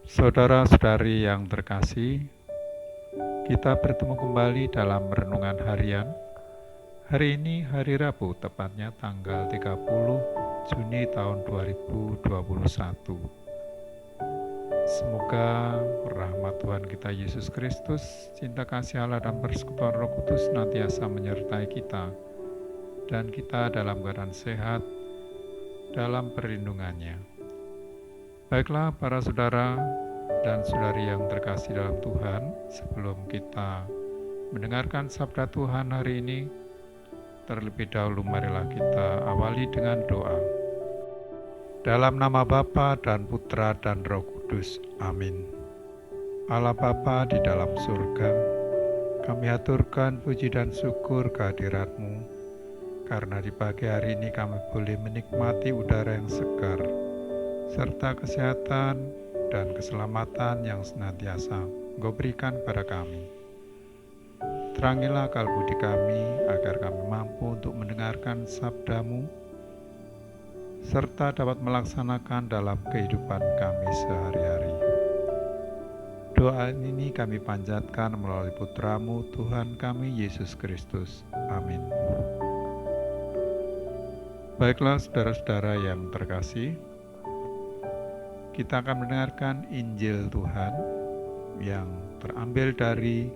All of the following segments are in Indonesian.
Saudara-saudari yang terkasih, kita bertemu kembali dalam renungan harian. Hari ini hari Rabu, tepatnya tanggal 30 Juni tahun 2021. Semoga rahmat Tuhan kita Yesus Kristus, cinta kasih Allah dan persekutuan Roh Kudus senantiasa menyertai kita, dan kita dalam keadaan sehat dalam perlindungannya. Baiklah para saudara dan saudari yang terkasih dalam Tuhan, sebelum kita mendengarkan sabda Tuhan hari ini, terlebih dahulu marilah kita awali dengan doa. Dalam nama Bapa dan Putra dan Roh Kudus, amin. Allah Bapa di dalam surga, kami aturkan puji dan syukur kehadirat-Mu, karena di pagi hari ini kami boleh menikmati udara yang segar, serta kesehatan dan keselamatan yang senantiasa Engkau berikan pada kami. Terangilah akal budi kami, agar kami mampu untuk mendengarkan sabda-Mu, serta dapat melaksanakan dalam kehidupan kami sehari-hari. Doa ini kami panjatkan melalui Putra-Mu, Tuhan kami Yesus Kristus. Amin. Baiklah saudara-saudara yang terkasih, kita akan mendengarkan Injil Tuhan yang terambil dari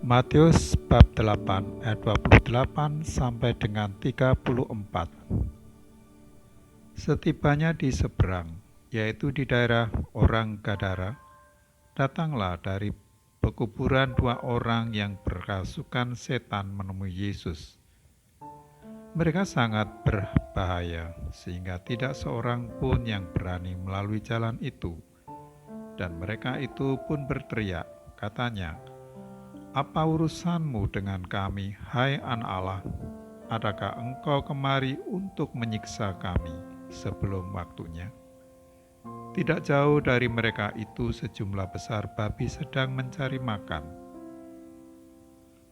Matius bab 8 ayat 28 sampai dengan 34. Setibanya di seberang, yaitu di daerah orang Gadara, datanglah dari pekuburan dua orang yang berkasukan setan menemui Yesus. Mereka sangat berbahaya, sehingga tidak seorang pun yang berani melalui jalan itu. Dan mereka itu pun berteriak, katanya, "Apa urusanmu dengan kami, hai Anak Allah? Adakah engkau kemari untuk menyiksa kami sebelum waktunya?" Tidak jauh dari mereka itu sejumlah besar babi sedang mencari makan.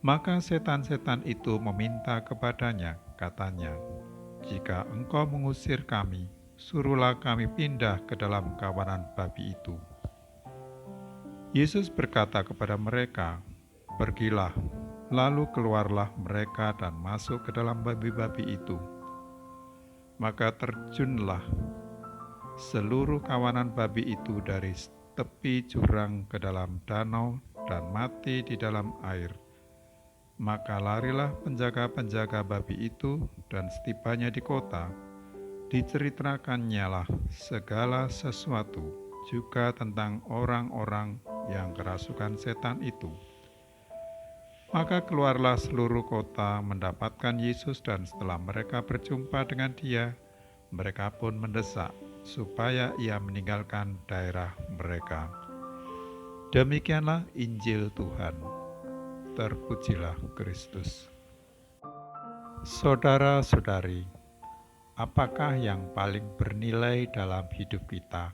Maka setan-setan itu meminta kepadanya, katanya, "Jika engkau mengusir kami, suruhlah kami pindah ke dalam kawanan babi itu." Yesus berkata kepada mereka, "Pergilah." Lalu keluarlah mereka dan masuk ke dalam babi-babi itu. Maka terjunlah seluruh kawanan babi itu dari tepi jurang ke dalam danau dan mati di dalam air. Maka larilah penjaga-penjaga babi itu, dan setibanya di kota, diceritakannya lah segala sesuatu juga tentang orang-orang yang kerasukan setan itu. Maka keluarlah seluruh kota mendapatkan Yesus, dan setelah mereka berjumpa dengan Dia, mereka pun mendesak supaya Ia meninggalkan daerah mereka. Demikianlah Injil Tuhan. Terpujilah Kristus. Saudara-saudari, apakah yang paling bernilai dalam hidup kita?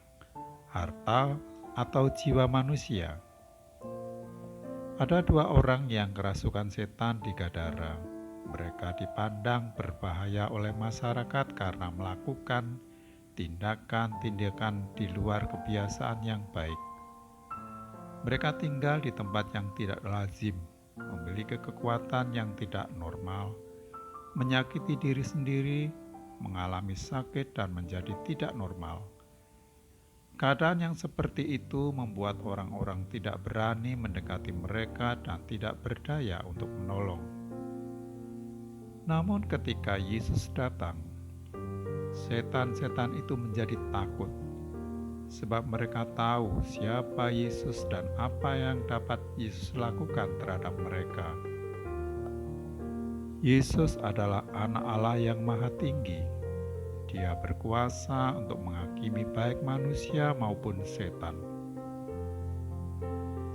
Harta atau jiwa manusia? Ada dua orang yang kerasukan setan di Gadara. Mereka dipandang berbahaya oleh masyarakat karena melakukan tindakan-tindakan di luar kebiasaan yang baik. Mereka tinggal di tempat yang tidak lazim, memiliki kekuatan yang tidak normal, menyakiti diri sendiri, mengalami sakit dan menjadi tidak normal. Keadaan yang seperti itu membuat orang-orang tidak berani mendekati mereka dan tidak berdaya untuk menolong. Namun ketika Yesus datang, setan-setan itu menjadi takut, sebab mereka tahu siapa Yesus dan apa yang dapat Yesus lakukan terhadap mereka. Yesus adalah Anak Allah yang Maha Tinggi. Dia berkuasa untuk menghakimi baik manusia maupun setan.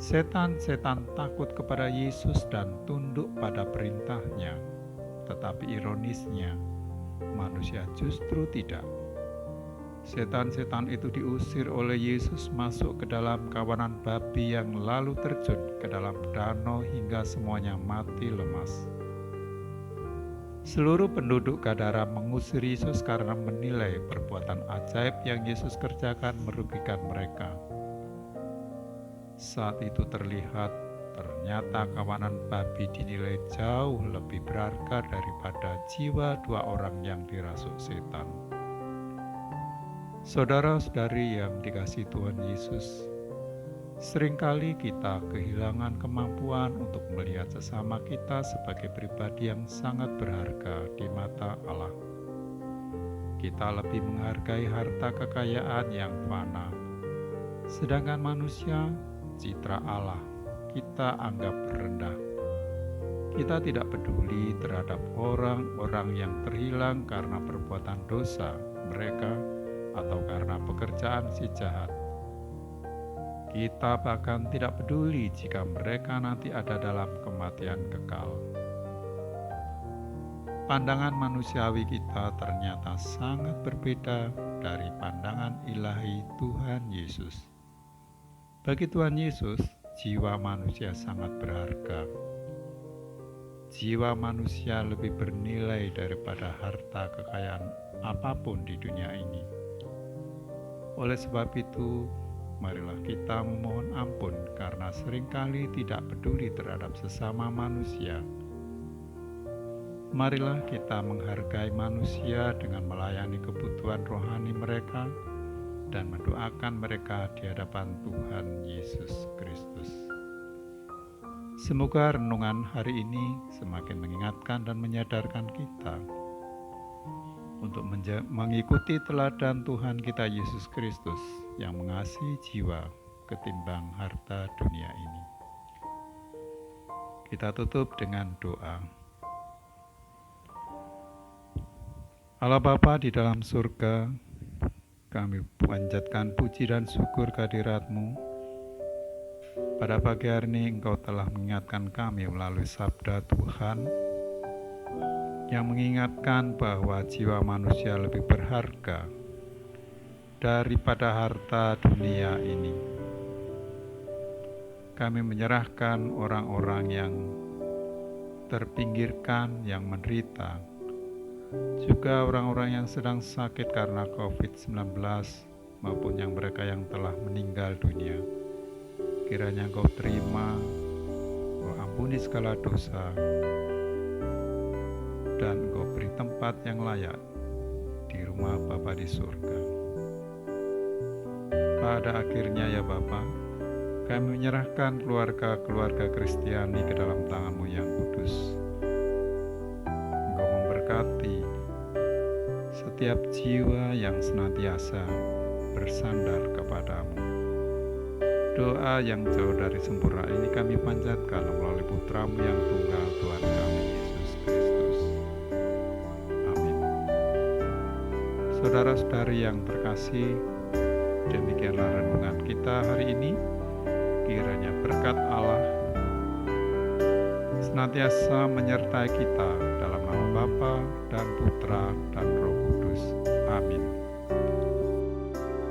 Setan-setan takut kepada Yesus dan tunduk pada perintahnya, tetapi ironisnya, manusia justru tidak. Setan-setan itu diusir oleh Yesus masuk ke dalam kawanan babi yang lalu terjun ke dalam danau hingga semuanya mati lemas. Seluruh penduduk Gadara mengusir Yesus karena menilai perbuatan ajaib yang Yesus kerjakan merugikan mereka. Saat itu ternyata kawanan babi dinilai jauh lebih berharga daripada jiwa 2 orang yang dirasuk setan. Saudara-saudari yang dikasihi Tuhan Yesus, seringkali kita kehilangan kemampuan untuk melihat sesama kita sebagai pribadi yang sangat berharga di mata Allah. Kita lebih menghargai harta kekayaan yang fana, sedangkan manusia, citra Allah, kita anggap rendah. Kita tidak peduli terhadap orang-orang yang terhilang karena perbuatan dosa mereka atau karena pekerjaan si jahat. Kita bahkan tidak peduli jika mereka nanti ada dalam kematian kekal. Pandangan manusiawi kita ternyata sangat berbeda dari pandangan ilahi Tuhan Yesus. Bagi Tuhan Yesus, jiwa manusia sangat berharga. Jiwa manusia lebih bernilai daripada harta kekayaan apapun di dunia ini. Oleh sebab itu, marilah kita memohon ampun karena seringkali tidak peduli terhadap sesama manusia. Marilah kita menghargai manusia dengan melayani kebutuhan rohani mereka dan mendoakan mereka di hadapan Tuhan Yesus Kristus. Semoga renungan hari ini semakin mengingatkan dan menyadarkan kita untuk mengikuti teladan Tuhan kita Yesus Kristus yang mengasihi jiwa ketimbang harta dunia ini. Kita tutup dengan doa. Allah Bapa di dalam surga, kami panjatkan puji dan syukur kehadirat-Mu. Pada pagi hari ini Engkau telah mengingatkan kami melalui sabda Tuhan yang mengingatkan bahwa jiwa manusia lebih berharga daripada harta dunia ini. Kami menyerahkan orang-orang yang terpinggirkan, yang menderita, juga orang-orang yang sedang sakit karena COVID-19 maupun mereka yang telah meninggal dunia. Kiranya Engkau terima, Engkau ampuni segala dosa, dan Engkau beri tempat yang layak di rumah Bapa di surga. Pada akhirnya ya Bapa, kami menyerahkan keluarga-keluarga Kristiani ke dalam tangan-Mu yang kudus. Engkau memberkati setiap jiwa yang senantiasa bersandar kepadamu. Doa yang jauh dari sempurna ini kami panjatkan melalui Putra-Mu yang tunggal, Tuhan kami Yesus Kristus. Amin. Saudara-saudari yang terkasih, demikianlah renungan kita hari ini. Kiranya berkat Allah senantiasa menyertai kita dalam nama Bapa dan Putra dan Roh Kudus. Amin.